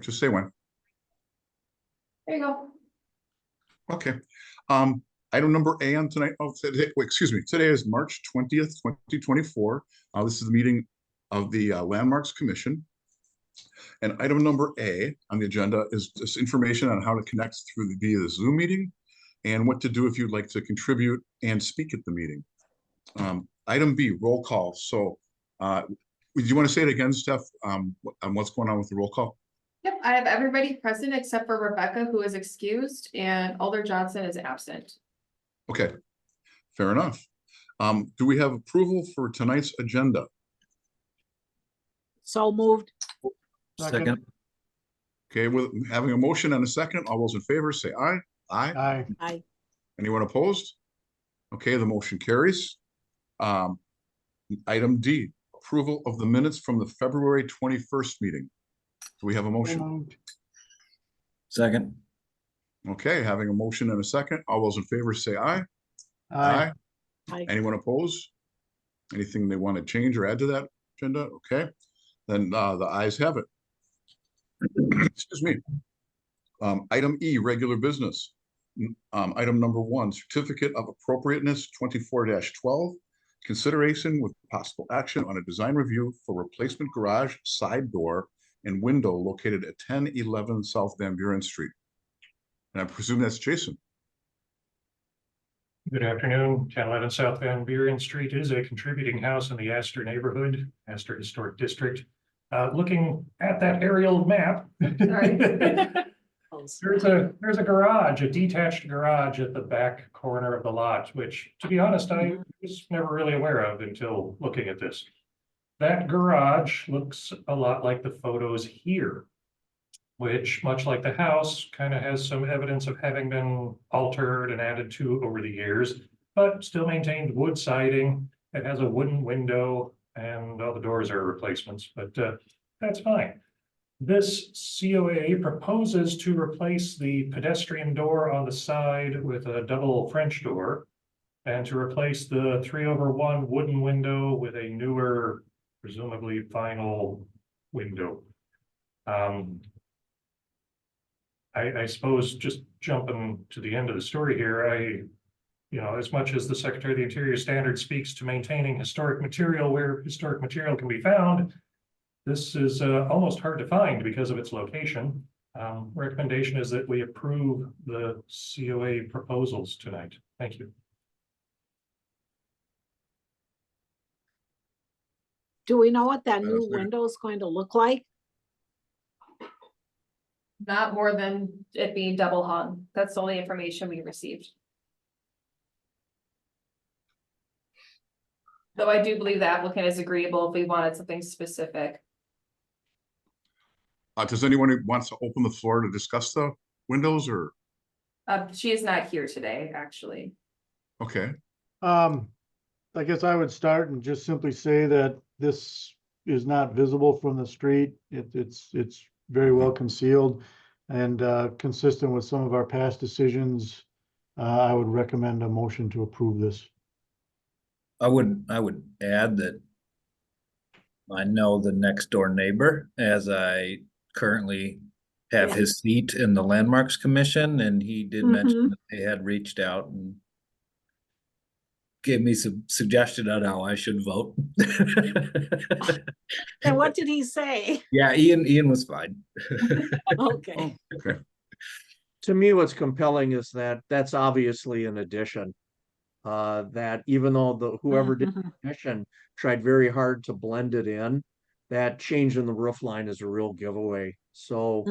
just say when. There you go. Okay. Item number A on tonight, today, wait, excuse me, today is March 20th, 2024. This is the meeting of the Landmarks Commission. And item number A on the agenda is just information on how to connect via the Zoom meeting and what to do if you'd like to contribute and speak at the meeting. Item B, roll call. So do you want to say it again, Steph, on what's going on with the roll call? Yep, I have everybody present except for Rebecca, who is excused, and Alder Johnson is absent. Okay, fair enough. Do we have approval for tonight's agenda? So moved. Second. Okay, with having a motion and a second, all those in favor say aye. Aye. Aye. Aye. Anyone opposed? Okay, the motion carries. Item D, approval of the minutes from the February 21st meeting. Do we have a motion? Second. Okay, having a motion and a second, all those in favor say aye. Aye. Aye. Anyone opposed? Anything they want to change or add to that agenda? Okay, then the ayes have it. Excuse me. Item E, regular business. Item number 1, certificate of appropriateness 24-12. Consideration with possible action on a design review for replacement garage, side door, and window located at 1011 South Van Buren Street. And I presume that's Jason. Good afternoon. 1011 South Van Buren Street is a contributing house in the Astor neighborhood, Astor Historic District. Looking at that aerial map, Sorry. there's a garage, a detached garage at the back corner of the lot, which, to be honest, I was never really aware of until looking at this. That garage looks a lot like the photos here, which, much like the house, kind of has some evidence of having been altered and added to over the years, but still maintained wood siding. It has a wooden window and all the doors are replacements, but that's fine. This COA proposes to replace the pedestrian door on the side with a double French door and to replace the 3/1 wooden window with a newer, presumably vinyl window. I suppose just jumping to the end of the story here, as much as the Secretary of the Interior standard speaks to maintaining historic material where historic material can be found, this is almost hard to find because of its location. Recommendation is that we approve the COA proposals tonight. Thank you. Do we know what that Madam new Secretary. window is going to look like? Not more than it being double hung. That's the only information we received. Though I do believe the applicant is agreeable if we wanted something specific. Does anyone who wants to open the floor to discuss the windows or? She is not here today, actually. Okay, I guess I would start and just simply say that this is not visible from the street. It's very well concealed and consistent with some of our past decisions. I would recommend a motion to approve this. I would add that I know the next door neighbor, as I currently have his seat in the Landmarks Commission, and he did mention that they had reached out and gave me some suggestion on how I should vote. And what did he say? Yeah, Ian was fine. Okay. okay. To me, what's compelling is that that's obviously an addition. That even though whoever did the addition tried very hard to blend it in, that change in the roof line is a real giveaway. So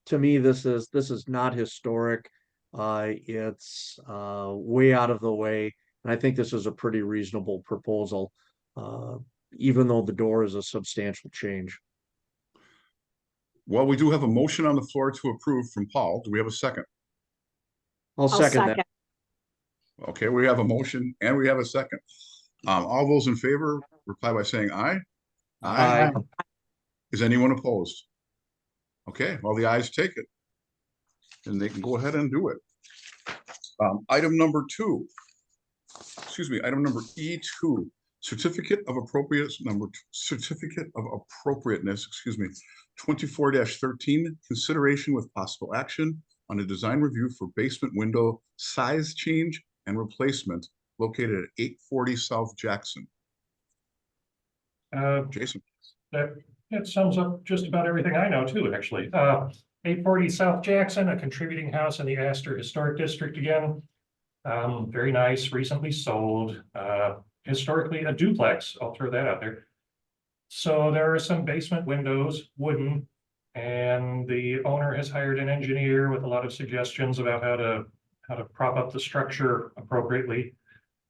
to me, this is not historic. It's way out of the way. And I think this is a pretty reasonable proposal, even though the door is a substantial change. Well, we do have a motion on the floor to approve from Paul. Do we have a second? I'll second that. Okay, we have a motion and we have a second. All those in favor, reply by saying aye. Aye. Is anyone opposed? Okay, well, the ayes take it. And they can go ahead and do it. Item number E2, Certificate of Appropriateness, excuse me, 24-13, consideration with possible action on a design review for basement window size change and replacement located at 840 South Jackson. Jason. That sums up just about everything I know too, actually. 840 South Jackson, a contributing house in the Astor Historic District again. Very nice, recently sold, historically a duplex, I'll throw that out there. So there are some basement windows, wooden, and the owner has hired an engineer with a lot of suggestions about how to prop up the structure appropriately.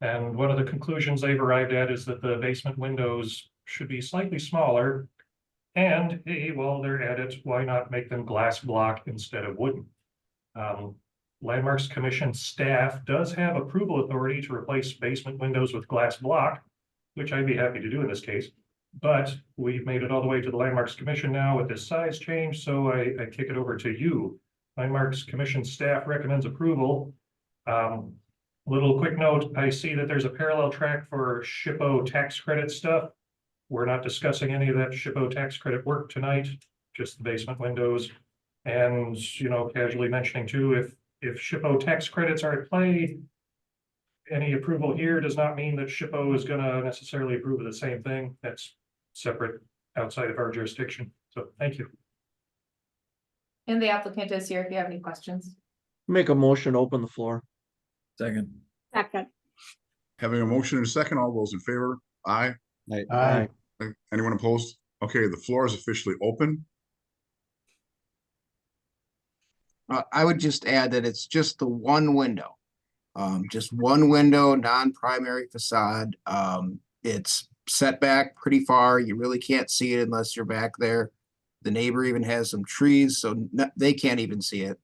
And one of the conclusions they've arrived at is that the basement windows should be slightly smaller. And hey, while they're at it, why not make them glass block instead of wooden? Landmarks Commission staff does have approval authority to replace basement windows with glass block, which I'd be happy to do in this case. But we've made it all the way to the Landmarks Commission now with this size change, so I kick it over to you. Landmarks Commission staff recommends approval. Little quick note, I see that there's a parallel track for SHPO tax credit stuff. We're not discussing any of that SHPO tax credit work tonight, just the basement windows. And, you know, casually mentioning too, if SHPO tax credits are at play, any approval here does not mean that SHPO is gonna necessarily approve of the same thing. That's separate outside of our jurisdiction. So thank you. And the applicant is here if you have any questions. Make a motion, open the floor. Second. Second. Having a motion and a second, all those in favor? Aye. Aye. Anyone opposed? Okay, the floor is officially open. I would just add that it's just the one window. Just one window, non-primary facade. It's set back pretty far. You really can't see it unless you're back there. The neighbor even has some trees, so they can't even see it.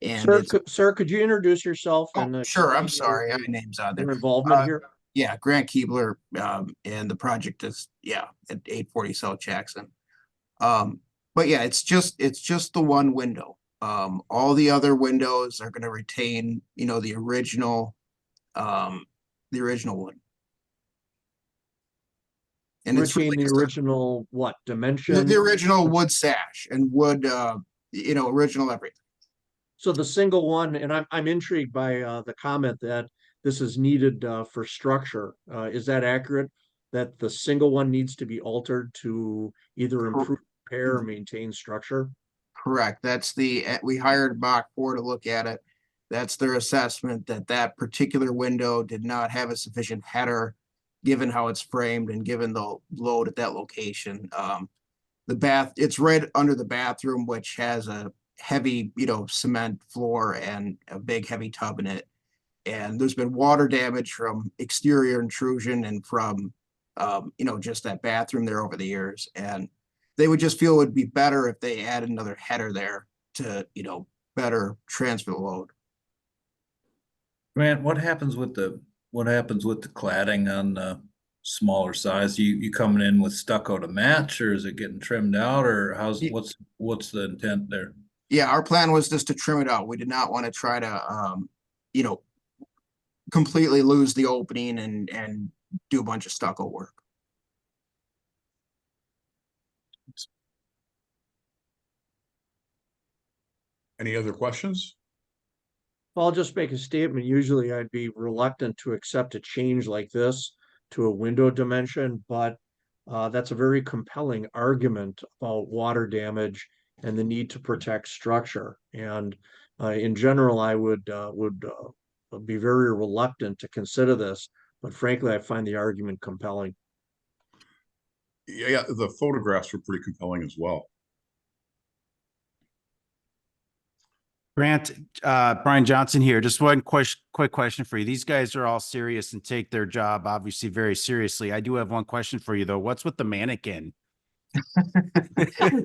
And Sir, it's, sir, could you introduce yourself and sure, I'm sorry, my name's on there. your involvement here? Yeah, Grant Keebler, and the project is, at 840 South Jackson. But yeah, it's just the one window. All the other windows are gonna retain, the original wood. And it's Retain really the just original, what, dimension? the original wood sash and wood, original everything. So the single one, and I'm intrigued by the comment that this is needed for structure. Is that accurate? That the single one needs to be altered to either improve, repair, or maintain structure? Correct. That's we hired Mach 4 to look at it. That's their assessment that particular window did not have a sufficient header, given how it's framed and given the load at that location. It's right under the bathroom, which has a heavy, cement floor and a big heavy tub in it. And there's been water damage from exterior intrusion and from, just that bathroom there over the years. And they would just feel it would be better if they added another header there to, better transfer the load. Grant, what happens with the cladding on the smaller size? You coming in with stucco to match, or is it getting trimmed out, or what's the intent there? Yeah, our plan was just to trim it out. We did not want to try to, completely lose the opening and do a bunch of stucco work. Any other questions? I'll just make a statement. Usually I'd be reluctant to accept a change like this to a window dimension, but that's a very compelling argument about water damage and the need to protect structure. And in general, I would be very reluctant to consider this, but frankly, I find the argument compelling. Yeah, the photographs were pretty compelling as well. Grant, Brian Johnson here. Just one quick question for you. These guys are all serious and take their job obviously very seriously. I do have one question for you though. What's with the mannequin?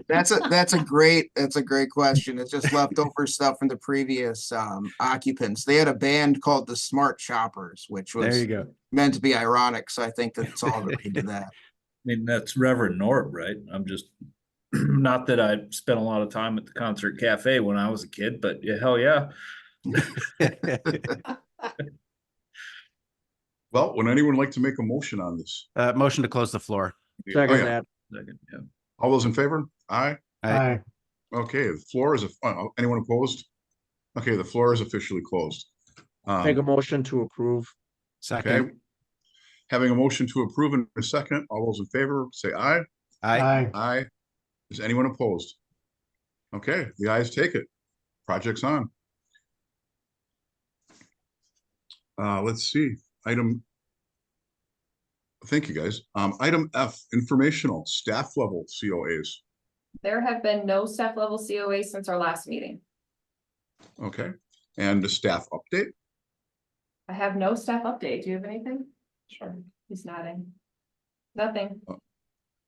That's a great question. It's just leftover stuff from the previous occupants. They had a band called the Smart Shoppers, which There was you go. meant to be ironic. So I think that's all related to that. I mean, that's Reverend Norb, right? I'm just, not that I spent a lot of time at the Concert Cafe when I was a kid, but yeah, hell yeah. Well, would anyone like to make a motion on this? Motion to close the floor. Oh, Second yeah. that. Second, yeah. All those in favor? Aye. Aye. Okay, the floor is, anyone opposed? Okay, the floor is officially closed. Make a motion to approve. Okay. Second. Having a motion to approve in a second, all those in favor, say aye. Aye. Aye. Aye. Is anyone opposed? Okay, the ayes take it. Project's on. Let's see, thank you, guys. Item F, informational staff level COAs. There have been no staff level COA since our last meeting. Okay, and the staff update. I have no staff update. Do you have anything? Sure. He's nodding. Nothing.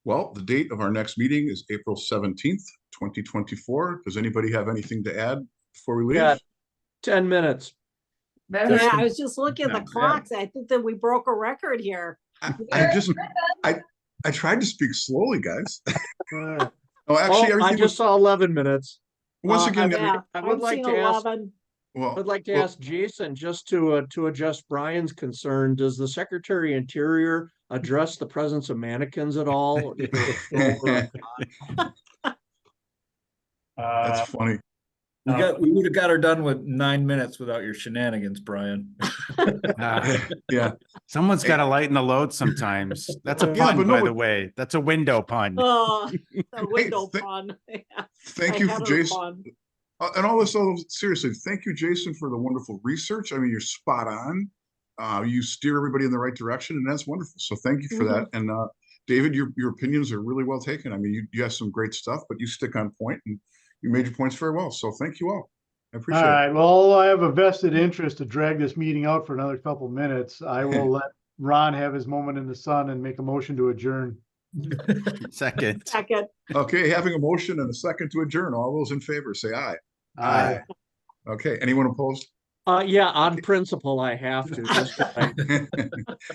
Well, the date of our next meeting is April 17th, 2024. Does anybody have anything to add before we leave? Yeah. 10 minutes. Better Yeah, I was just looking at the Not bad. clocks. I think that we broke a record here. I tried to speak slowly, guys. Alright. Oh, Oh, actually, I everything just was, saw 11 minutes. once again, Yeah, I would I've like seen to ask- 11. well, I'd like to well, ask Jason, just to adjust Brian's concern, does the Secretary of Interior address the presence of mannequins at all? that's funny. We would have got her done with 9 minutes without your shenanigans, Brian. Yeah, Someone's got to lighten the load sometimes. That's a Yeah, pun, but no, by the but- way. That's a window pun. Oh, the window th- pun. Yeah, thank I you, had her Jason. pun. And all this, seriously, thank you, Jason, for the wonderful research. I mean, you're spot on. You steer everybody in the right direction, and that's wonderful. So thank you for that. And David, your opinions are really well taken. I mean, you have some great stuff, but you stick on point and you made your points very well. So thank you all. I All appreciate it. right, well, although I have a vested interest to drag this meeting out for another couple minutes, I will let Ron have his moment in the sun and make a motion to adjourn. Second. Second. Okay, having a motion and a second to adjourn. All those in favor, say aye. Aye. Okay, anyone opposed? Yeah, on principle, I have to. just-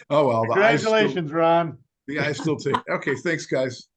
Oh, well, Congratulations, Ron. the ayes still take. Okay, thanks, guys.